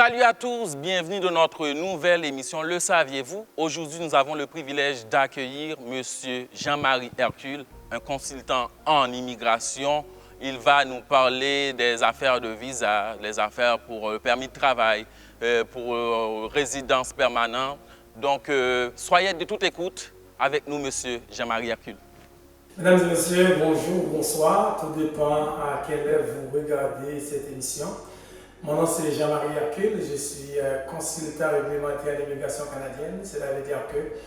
Salut à tous, bienvenue dans notre nouvelle émission Le saviez-vous? Aujourd'hui, nous avons le privilège d'accueillir M. Jean-Marie Hercule, un consultant en immigration. Il va nous parler des affaires de visa, les affaires pour permis de travail, pour résidence permanente. Donc, soyez de toute écoute avec nous, M. Jean-Marie Hercule. Mesdames et messieurs, bonjour, bonsoir. Tout dépend à quelle heure vous regardez cette émission. Mon nom c'est Jean-Marie Hercule, je suis consultant réglementaire à l'immigration canadienne. Cela veut dire que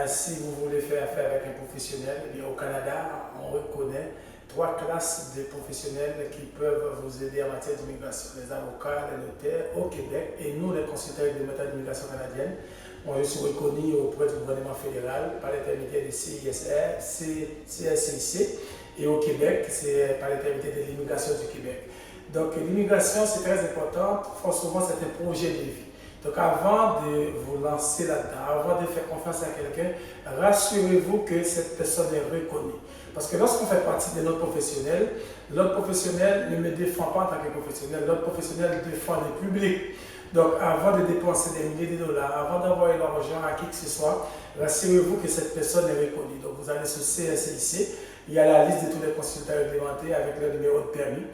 si vous voulez faire affaire avec un professionnel, eh bien, au Canada, on reconnaît 3 classes de professionnels qui peuvent vous aider en matière d'immigration. Les avocats, les notaires au Québec et nous, les consultants réglementaires de l'immigration canadienne. Moi, je suis reconnu auprès du gouvernement fédéral par l'intermédiaire de CISR, CSIC et au Québec, c'est par l'intermédiaire de l'immigration du Québec. Donc l'immigration, c'est très important, fort souvent c'est un projet de vie. Donc avant de vous lancer là-dedans, avant de faire confiance à quelqu'un, rassurez-vous que cette personne est reconnue. Parce que lorsqu'on fait partie de notre professionnel, l'autre professionnel ne me défend pas en tant que professionnel, l'autre professionnel défend le public. Donc avant de dépenser des milliers de dollars, avant d'envoyer l'argent à qui que ce soit, rassurez-vous que cette personne est reconnue. Donc vous allez sur CSIC, il y a la liste de tous les consultants réglementés avec leur numéro de permis.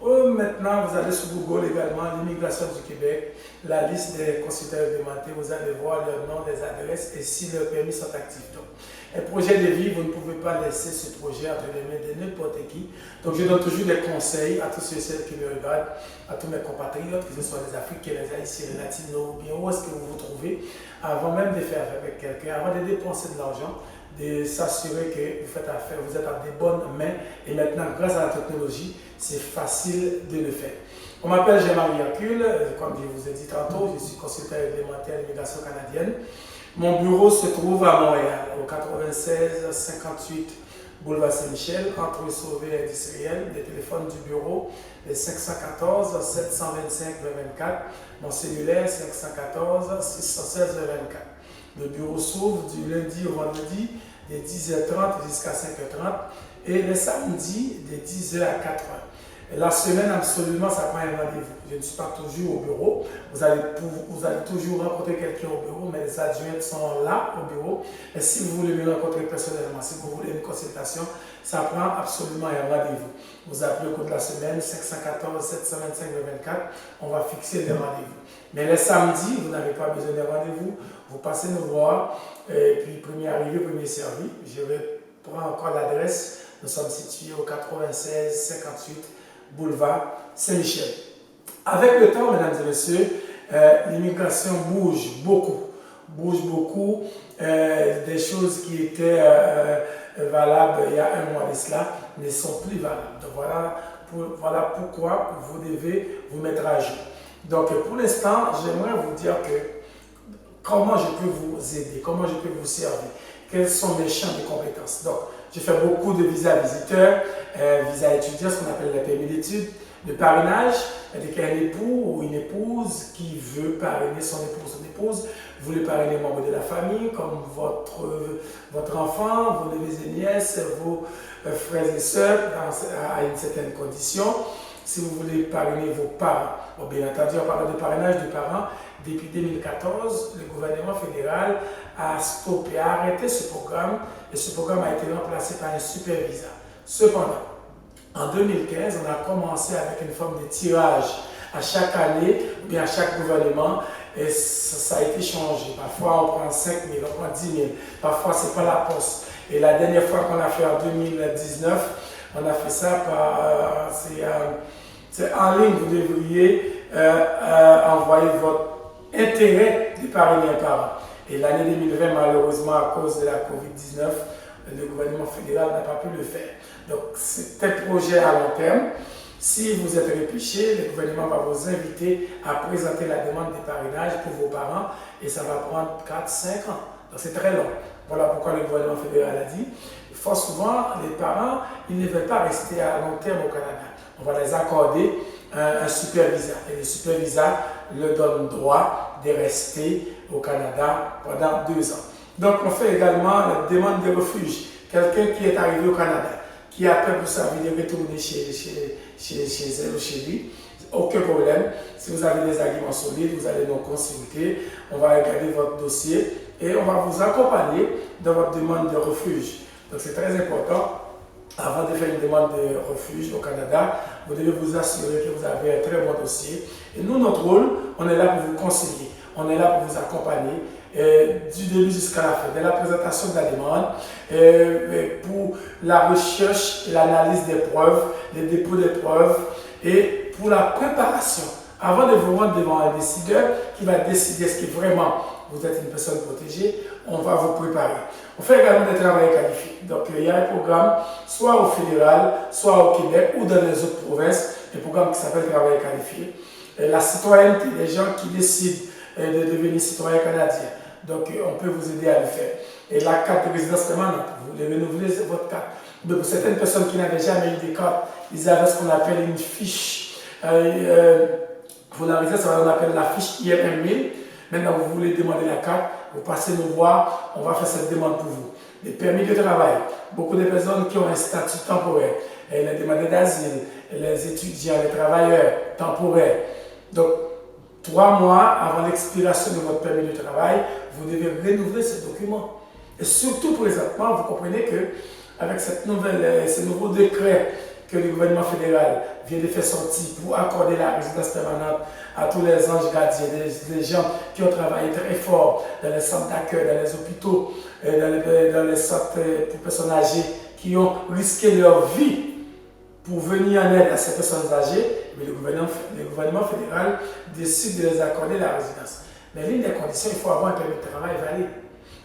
Maintenant, vous allez sur Google également, l'immigration du Québec, la liste des consultants réglementés, vous allez voir leur nom, les adresses et si leurs permis sont actifs. Donc, un projet de vie, vous ne pouvez pas laisser ce projet entre les mains de n'importe qui. Donc, je donne toujours des conseils à tous ceux et celles qui me regardent, à tous mes compatriotes, que ce soit les Africains, les Haïtiens, les Latinos, ou bien où est-ce que vous vous trouvez, avant même de faire affaire avec quelqu'un, avant de dépenser de l'argent, de s'assurer que vous faites affaire, vous êtes à des bonnes mains et maintenant, grâce à la technologie, c'est facile de le faire. On m'appelle Jean-Marie Hercule, comme je vous ai dit tantôt, je suis consultant réglementaire à l'immigration canadienne. Mon bureau se trouve à Montréal, au 96 58 boulevard Saint-Michel, entre Sauvé et Industriel. Les téléphones du bureau, les 514 725 24, mon cellulaire 514 616 24. Le bureau s'ouvre du lundi au vendredi de 10h30 jusqu'à 5h30 et le samedi de 10h à 4h. La semaine, absolument, ça prend un rendez-vous. Je ne suis pas toujours au bureau. Vous allez toujours rencontrer quelqu'un au bureau, mais les adjoints sont là au bureau. Et si vous voulez me rencontrer personnellement, si vous voulez une consultation, ça prend absolument un rendez-vous. Vous appelez au cours de la semaine 514 725 24. On va fixer les rendez-vous. Mais les samedis, vous n'avez pas besoin de rendez-vous. Vous passez nous voir. Et puis, premier arrivé, premier servi. Je vais prendre encore l'adresse. Nous sommes situés au 96 58 boulevard Saint-Michel. Avec le temps, mesdames et messieurs, l'immigration bouge beaucoup. Des choses qui étaient valables il y a un mois de cela ne sont plus valables. Donc voilà pourquoi vous devez vous mettre à jour. Donc pour l'instant, j'aimerais vous dire que comment je peux vous aider, comment je peux vous servir, quels sont mes champs de compétences. Donc, je fais beaucoup de visas visiteurs, visas étudiants, ce qu'on appelle les permis d'études, le parrainage, avec un époux ou une épouse qui veut parrainer son époux ou son épouse, vous voulez parrainer les membres de la famille, comme votre enfant, vos neveux et nièces, vos frères et sœurs, à une certaine condition. Si vous voulez parrainer vos parents, bon, bien entendu, on parle de parrainage de parents. Depuis 2014, le gouvernement fédéral a stoppé, a arrêté ce programme et ce programme a été remplacé par un super visa. Cependant, en 2015, on a commencé avec une forme de tirage à chaque année, ou bien à chaque gouvernement, et ça a été changé. Parfois, on prend 5 000, on prend 10 000. Parfois, ce n'est pas la poste. Et la dernière fois qu'on a fait en 2019, on a fait ça par... c'est en ligne, vous devriez envoyer votre intérêt de parrainer un parent. Et l'année 2020, malheureusement, à cause de la COVID-19, le gouvernement fédéral n'a pas pu le faire. Donc, c'est un projet à long terme. Si vous êtes repêché, le gouvernement va vous inviter à présenter la demande de parrainage pour vos parents et ça va prendre 4-5 ans. Donc, c'est très long. Voilà pourquoi le gouvernement fédéral a dit, fort souvent, les parents, ils ne veulent pas rester à long terme au Canada. On va les accorder un super visa. Et le super visa leur donne droit de rester au Canada pendant 2 ans. Donc, on fait également la demande de refuge. Quelqu'un qui est arrivé au Canada, qui a peur pour sa vie de retourner chez elle ou chez lui, aucun problème. Si vous avez des arguments solides, vous allez nous consulter. On va regarder votre dossier et on va vous accompagner dans votre demande de refuge. Donc c'est très important. Avant de faire une demande de refuge au Canada, vous devez vous assurer que vous avez un très bon dossier. Et nous, notre rôle, on est là pour vous conseiller. On est là pour vous accompagner du début jusqu'à la fin, de la présentation de la demande, pour la recherche et l'analyse des preuves, les dépôts des preuves et pour la préparation. Avant de vous rendre devant un décideur qui va décider ce que vraiment vous êtes une personne protégée, on va vous préparer. On fait également des travailleurs qualifiés. Donc, il y a un programme, soit au fédéral, soit au Québec ou dans les autres provinces, un programme qui s'appelle travailleurs qualifiés. La citoyenneté, les gens qui décident de devenir citoyens canadiens. Donc, on peut vous aider à le faire. Et la carte de résidence permanente, vous voulez renouveler votre carte. Donc, pour certaines personnes qui n'avaient jamais eu de carte, ils avaient ce qu'on appelle une fiche. Pour la résidence, on appelle la fiche IM 1000. Maintenant, vous voulez demander la carte, vous passez nous voir, on va faire cette demande pour vous. Les permis de travail, beaucoup de personnes qui ont un statut temporaire, les demandeurs d'asile, les étudiants, les travailleurs temporaires. Donc, 3 mois avant l'expiration de votre permis de travail, vous devez renouveler ces documents. Et surtout présentement, vous comprenez que avec ces nouveaux décrets que le gouvernement fédéral vient de faire sortir pour accorder la résidence permanente à tous les anges gardiens, des gens qui ont travaillé très fort dans les centres d'accueil, dans les hôpitaux, dans les centres pour personnes âgées, qui ont risqué leur vie pour venir en aide à ces personnes âgées, mais le gouvernement fédéral décide de les accorder la résidence. Mais l'une des conditions, il faut avoir un permis de travail valide.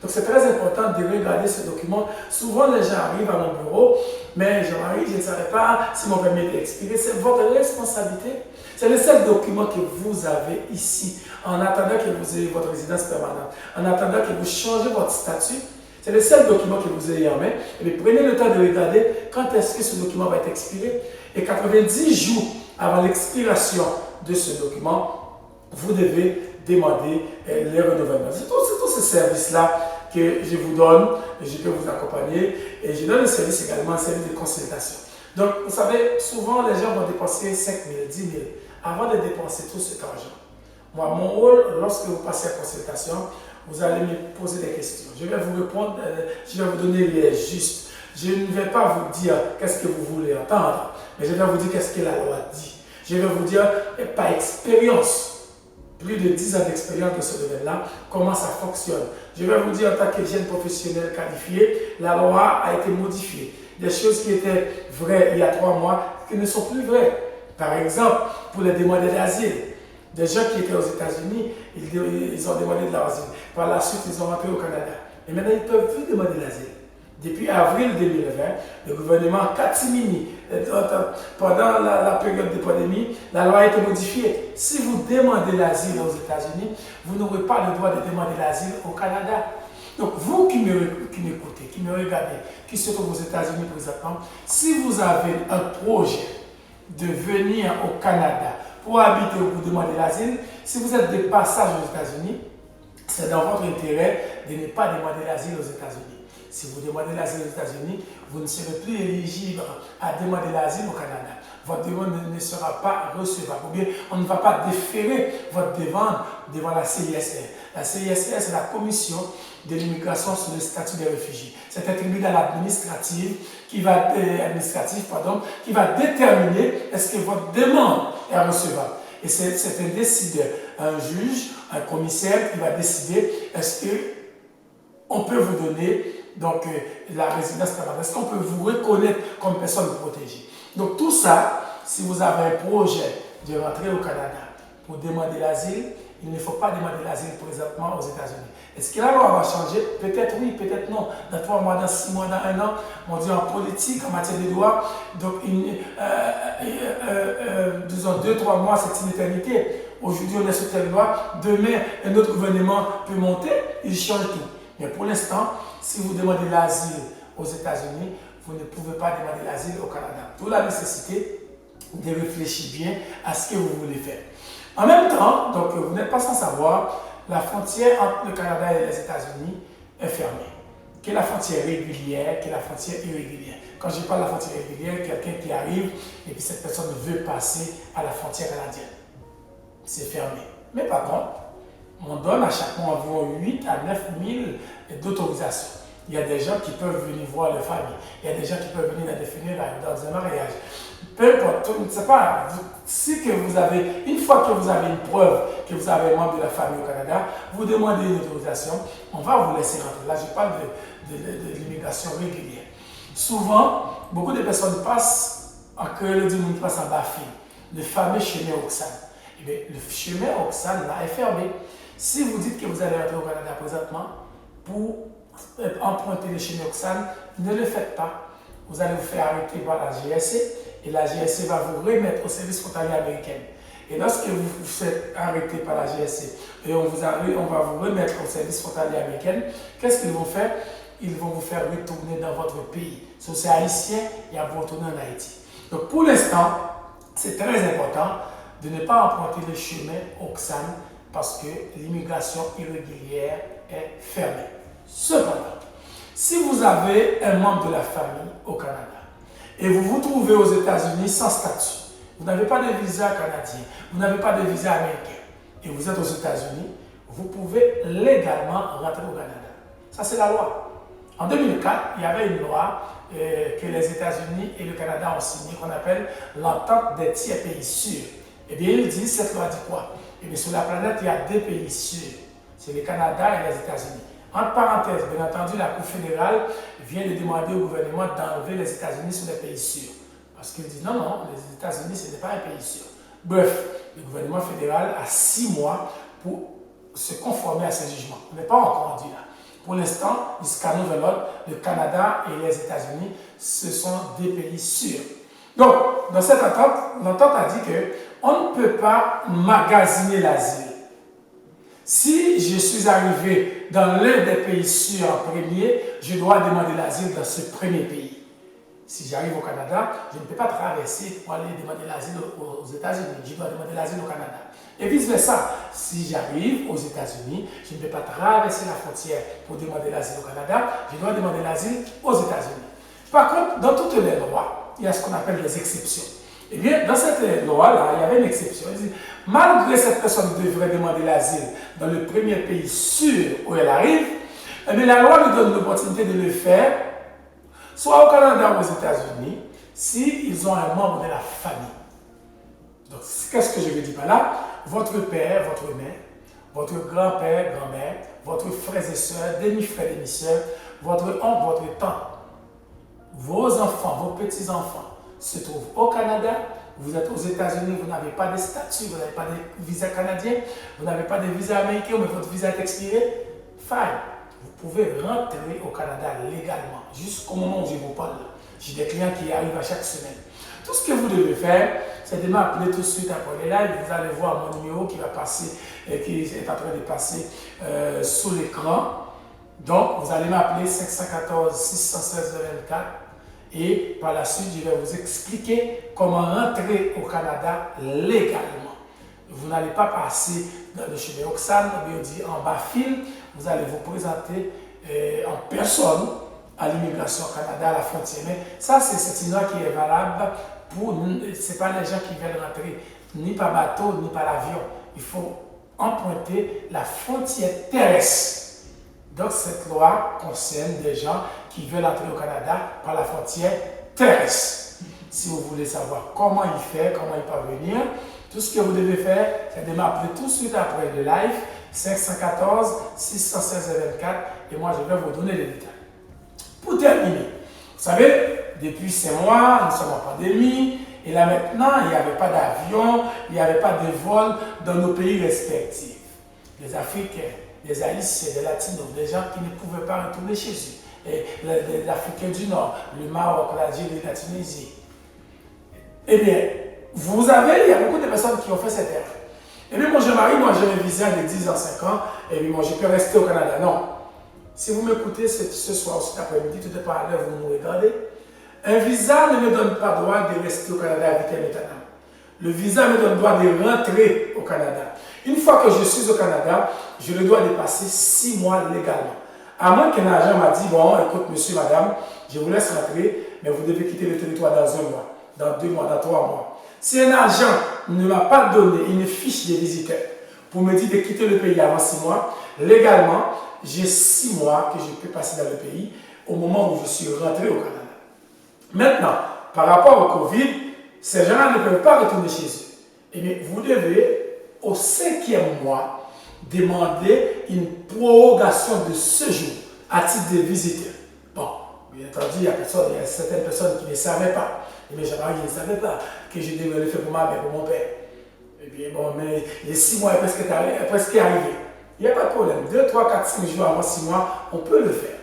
Donc c'est très important de regarder ce document. Souvent les gens arrivent à mon bureau, mais Jean-Marie, je ne savais pas si mon permis était expiré. C'est votre responsabilité. C'est le seul document que vous avez ici, en attendant que vous ayez votre résidence permanente, en attendant que vous changez votre statut. C'est le seul document que vous ayez en main. Et puis prenez le temps de regarder quand est-ce que ce document va être expiré. Et 90 jours avant l'expiration de ce document, vous devez demander les renouvellements. C'est tous ces services-là que je vous donne et je peux vous accompagner. Et je donne un service également, un service de consultation. Donc, vous savez, souvent les gens vont dépenser 5 000, 10 000 avant de dépenser tout cet argent. Moi, mon rôle, lorsque vous passez à consultation, vous allez me poser des questions. Je vais vous répondre, je vais vous donner les justes. Je ne vais pas vous dire qu'est-ce que vous voulez entendre, mais je vais vous dire qu'est-ce que la loi dit. Je vais vous dire, par expérience, plus de 10 ans d'expérience dans ce domaine-là, comment ça fonctionne. Je vais vous dire en tant que jeune professionnel qualifié, la loi a été modifiée. Des choses qui étaient vraies il y a 3 mois, qui ne sont plus vraies. Par exemple, pour les demandeurs d'asile, des gens qui étaient aux États-Unis, ils ont demandé de l'asile. Par la suite, ils ont rentré au Canada. Et maintenant, ils ne peuvent plus demander l'asile. Depuis avril 2020, le gouvernement Katimini, pendant la période de pandémie, la loi a été modifiée. Si vous demandez l'asile aux États-Unis, vous n'aurez pas le droit de demander l'asile au Canada. Donc, vous qui m'écoutez, qui me regardez, qui se trouvent aux États-Unis présentement, si vous avez un projet de venir au Canada pour habiter ou pour demander l'asile, si vous êtes de passage aux États-Unis, c'est dans votre intérêt de ne pas demander l'asile aux États-Unis. Si vous demandez l'asile aux États-Unis, vous ne serez plus éligible à demander l'asile au Canada. Votre demande ne sera pas recevable. Ou bien, on ne va pas déférer votre demande devant la CISR. La CISR, c'est la Commission de l'immigration sur le statut des réfugiés. C'est un tribunal administratif qui va déterminer est-ce que votre demande est recevable. Et c'est un décideur, un juge, un commissaire qui va décider est-ce qu'on peut vous donner donc, la résidence permanente. Est-ce qu'on peut vous reconnaître comme personne protégée? Donc tout ça, si vous avez un projet de rentrer au Canada pour demander l'asile, il ne faut pas demander l'asile présentement aux États-Unis. Est-ce que la loi va changer? Peut-être oui, peut-être non. Dans 3 mois, dans 6 mois, dans 1 an, on dit en politique, en matière de droit, donc disons 2-3 mois, c'est une éternité. Aujourd'hui, on est sur telle loi, demain, un autre gouvernement peut monter, il change tout. Mais pour l'instant, si vous demandez l'asile aux États-Unis, vous ne pouvez pas demander l'asile au Canada. D'où la nécessité de réfléchir bien à ce que vous voulez faire. En même temps, donc, vous n'êtes pas sans savoir, la frontière entre le Canada et les États-Unis est fermée. qui est la frontière régulière, qui est la frontière irrégulière. Quand je parle de la frontière régulière, quelqu'un qui arrive et puis cette personne veut passer à la frontière canadienne. C'est fermé. Mais par contre, on donne à chaque mois environ 8 à 9 000 d'autorisation. Il y a des gens qui peuvent venir voir leur famille. Il y a des gens qui peuvent venir dans des funérailles, dans un mariage. Peu importe, je ne sais pas, si que vous avez, une fois que vous avez une preuve que vous avez un membre de la famille au Canada, vous demandez une autorisation, on va vous laisser rentrer. Là, je parle de l'immigration régulière. Souvent, beaucoup de personnes passent en Creole du monde, passent en Bafi, le fameux chemin Oxan. Eh bien, le chemin Oxan là est fermé. Si vous dites que vous allez rentrer au Canada présentement pour emprunter le chemin Oxan, ne le faites pas. Vous allez vous faire arrêter par la GSC et la GSC va vous remettre au service frontalier américain. Et lorsque vous vous faites arrêter par la GSC et on va vous remettre au service frontalier américain, qu'est-ce qu'ils vont faire? Ils vont vous faire retourner dans votre pays. Si vous êtes haïtien, il va vous retourner en Haïti. Donc pour l'instant, c'est très important de ne pas emprunter le chemin Oxan parce que l'immigration irrégulière est fermée. Cependant, si vous avez un membre de la famille au Canada et vous vous trouvez aux États-Unis sans statut, vous n'avez pas de visa canadien, vous n'avez pas de visa américain et vous êtes aux États-Unis, vous pouvez légalement rentrer au Canada. Ça, c'est la loi. En 2004, il y avait une loi que les États-Unis et le Canada ont signée qu'on appelle l'entente des tiers pays sûrs. Eh bien, il dit, cette loi dit quoi? Eh bien, sur la planète, il y a deux pays sûrs. C'est le Canada et les États-Unis. Entre parenthèses, bien entendu, la Cour fédérale vient de demander au gouvernement d'enlever les États-Unis sur les pays sûrs. Parce qu'il dit non, les États-Unis, ce n'est pas un pays sûr. Bref, le gouvernement fédéral a 6 mois pour se conformer à ces jugements. On n'est pas encore rendu là. Pour l'instant, jusqu'à nouvel ordre, le Canada et les États-Unis, ce sont des pays sûrs. Donc, dans cette entente, l'entente a dit qu'on ne peut pas magasiner l'asile. Si je suis arrivé dans l'un des pays sûrs en premier, je dois demander l'asile dans ce premier pays. Si j'arrive au Canada, je ne peux pas traverser pour aller demander l'asile aux États-Unis. Je dois demander l'asile au Canada. Et vice-versa. Si j'arrive aux États-Unis, je ne peux pas traverser la frontière pour demander l'asile au Canada. Je dois demander l'asile aux États-Unis. Par contre, dans toutes les lois, il y a ce qu'on appelle des exceptions. Eh bien, dans cette loi-là, il y avait une exception. Il dit, malgré cette personne devrait demander l'asile dans le premier pays sûr où elle arrive, eh bien, la loi lui donne l'opportunité de le faire soit au Canada ou aux États-Unis, s'ils ont un membre de la famille. Donc, qu'est-ce que je veux dire par là? Votre père, votre mère, votre grand-père, grand-mère, votre frères et sœurs, demi-frères, demi-sœurs, votre oncle, votre tante, vos enfants, vos petits-enfants se trouvent au Canada, vous êtes aux États-Unis, vous n'avez pas de statut, vous n'avez pas de visa canadien, vous n'avez pas de visa américain, mais votre visa est expiré, fine. Vous pouvez rentrer au Canada légalement, jusqu'au moment où je vous parle. J'ai des clients qui arrivent à chaque semaine. Tout ce que vous devez faire, c'est de m'appeler tout de suite après les lives. Vous allez voir mon numéro qui va passer, qui est en train de passer sous l'écran. Donc, vous allez m'appeler 514 616 24 et par la suite, je vais vous expliquer comment rentrer au Canada légalement. Vous n'allez pas passer dans le chemin Oxan, ou bien en bas fil. Vous allez vous présenter en personne à l'immigration au Canada, à la frontière. Mais ça, c'est une loi qui est valable pour nous. Ce n'est pas les gens qui veulent rentrer ni par bateau, ni par avion. Il faut emprunter la frontière terrestre. Donc, cette loi concerne des gens qui veulent entrer au Canada par la frontière terrestre. Si vous voulez savoir comment il fait, comment il parvenir, tout ce que vous devez faire, c'est de m'appeler tout de suite après le live, 514 616 24, et moi je vais vous donner les détails. Pour terminer, vous savez, depuis 5 mois, nous sommes en pandémie, et là maintenant, il n'y avait pas d'avion, il n'y avait pas de vol dans nos pays respectifs. Les Africains, les Haïtiens, les Latinos, des gens qui ne pouvaient pas retourner chez eux, et les Africains du Nord, le Maroc, l'Algérie, la Tunisie. Eh bien, il y a beaucoup de personnes qui ont fait cette erreur. Et bien, mon jeune mari, moi j'ai un visa de 10 ans, 5 ans, et puis moi je peux rester au Canada. Non. Si vous m'écoutez ce soir ou cet après-midi, tout dépend à l'heure où vous me regardez, un visa ne me donne pas droit de rester au Canada avec un État. Le visa me donne droit de rentrer au Canada. Une fois que je suis au Canada, je le dois de passer 6 mois légalement. À moins qu'un agent m'a dit, bon, écoute, monsieur, madame, je vous laisse rentrer, mais vous devez quitter le territoire dans 1 mois, dans 2 mois, dans 3 mois. Si un agent ne m'a pas donné une fiche de visiteur pour me dire de quitter le pays avant 6 mois, légalement, j'ai 6 mois que je peux passer dans le pays au moment où je suis rentré au Canada. Maintenant, par rapport au Covid, ces gens-là ne peuvent pas retourner chez eux. Eh bien, vous devez, au 5e mois, demander une prorogation de séjour à titre de visiteur. Bon, bien entendu, il y a certaines personnes qui ne savaient pas. Mais Jean-Marie ne savait pas que je devais le faire pour ma mère, pour mon père. Eh bien, bon, mais les 6 mois est presque arrivé. Il n'y a pas de problème. 2, 3, 4, 5 jours avant 6 mois, on peut le faire.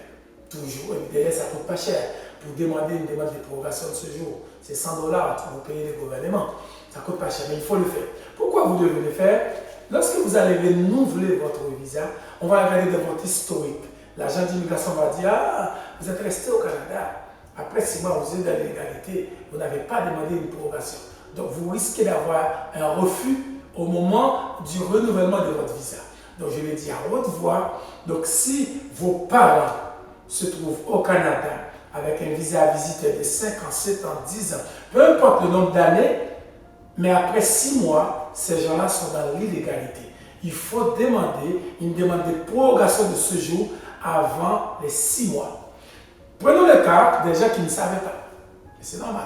Toujours, et ça ne coûte pas cher. Pour demander une demande de prorogation de séjour, c'est $100 que vous payez le gouvernement. Ça ne coûte pas cher, mais il faut le faire. Pourquoi vous devez le faire? Lorsque vous allez renouveler votre visa, on va regarder dans votre historique. L'agent d'immigration va dire, ah, vous êtes resté au Canada. Après 6 mois, vous êtes dans l'illégalité, vous n'avez pas demandé une prorogation. Donc, vous risquez d'avoir un refus au moment du renouvellement de votre visa. Donc, je le dis à haute voix. Donc, si vos parents se trouvent au Canada avec un visa à visiter de 5 ans, 7 ans, 10 ans, peu importe le nombre d'années, mais après 6 mois, ces gens-là sont dans l'illégalité. Il faut demander une demande de prorogation de séjour avant les 6 mois. Prenons le cas des gens qui ne savaient pas. C'est normal.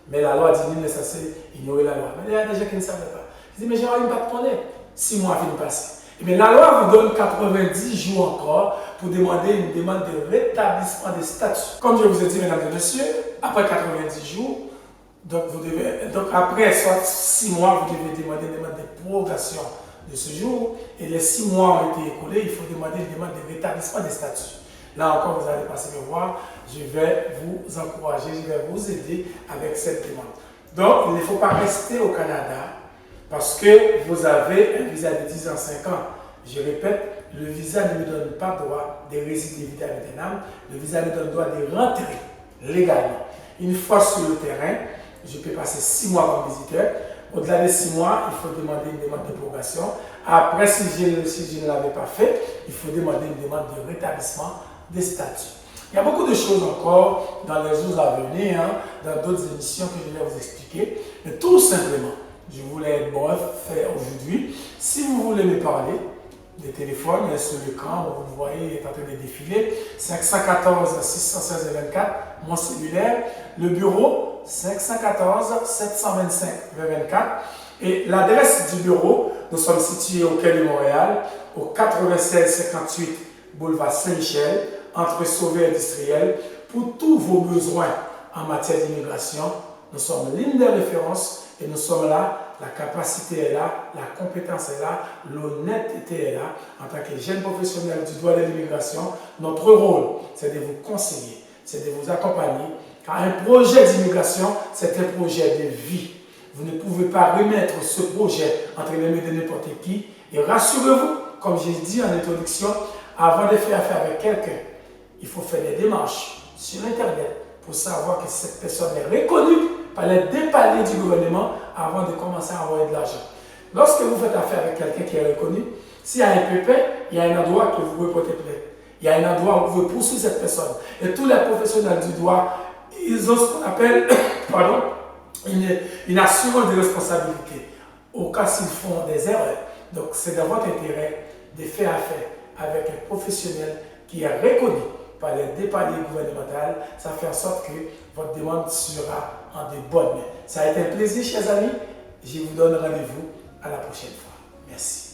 Mais la loi dit qu'il est censé ignorer la loi. Mais il y a des gens qui ne savaient pas. Ils disent, mais j'ai envie de pas te connaître. 6 mois viennent passer. Et bien, la loi vous donne 90 jours encore pour demander une demande de rétablissement de statut. Comme je vous ai dit, mesdames et messieurs, après 90 jours, donc après soit 6 mois, vous devez demander une demande de prorogation de séjour. Et les 6 mois ont été écoulés, il faut demander une demande de rétablissement de statut. Là encore, vous allez passer me voir. Je vais vous encourager, je vais vous aider avec cette demande. Donc, il ne faut pas rester au Canada parce que vous avez un visa de 10 ans, 5 ans. Je répète, le visa ne me donne pas droit de résider vita Vietnam. Le visa me donne droit de rentrer légalement. Une fois sur le terrain, je peux passer 6 mois comme visiteur. Au-delà de 6 mois, il faut demander une demande de prorogation. Après, si je ne l'avais pas fait, il faut demander une demande de rétablissement des statuts. Il y a beaucoup de choses encore dans les jours à venir, dans d'autres émissions que je vais vous expliquer. Mais tout simplement, je voulais être bref faire aujourd'hui. Si vous voulez me parler, des téléphones, il y a sur l'écran, vous voyez, il est en train de défiler. 514 616 24, mon cellulaire. Le bureau, 514 725 24. Et l'adresse du bureau, nous sommes situés au Quai de Montréal, au 9658 boulevard Saint-Michel, entre Sauvé Industriel. Pour tous vos besoins en matière d'immigration, nous sommes l'une des références et nous sommes là. La capacité est là, la compétence est là, l'honnêteté est là. En tant que jeune professionnel du droit de l'immigration, notre rôle, c'est de vous conseiller, c'est de vous accompagner. Car un projet d'immigration, c'est un projet de vie. Vous ne pouvez pas remettre ce projet entre les mains de n'importe qui. Et rassurez-vous, comme j'ai dit en introduction, avant de faire affaire avec quelqu'un, il faut faire des démarches sur Internet pour savoir que cette personne est reconnue par les deux paliers du gouvernement avant de commencer à envoyer de l'argent. Lorsque vous faites affaire avec quelqu'un qui est reconnu, s'il y a un pépin, il y a un endroit que vous pouvez porter plainte. Il y a un endroit où vous pouvez poursuivre cette personne. Et tous les professionnels du droit, ils ont ce qu'on appelle une assurance de responsabilité au cas s'ils font des erreurs. Donc c'est dans votre intérêt de faire affaire avec un professionnel qui est reconnu par les deux paliers gouvernementaux. Ça fait en sorte que votre demande sera en de bonnes mains. Ça a été un plaisir, chers amis. Je vous donne rendez-vous à la prochaine fois. Merci.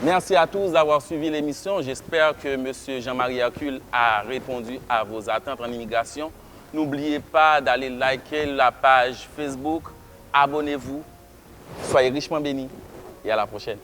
Merci à tous d'avoir suivi l'émission. J'espère que M. Jean-Marie Hercule a répondu à vos attentes en immigration. N'oubliez pas d'aller liker la page Facebook. Abonnez-vous. Soyez richement bénis et à la prochaine.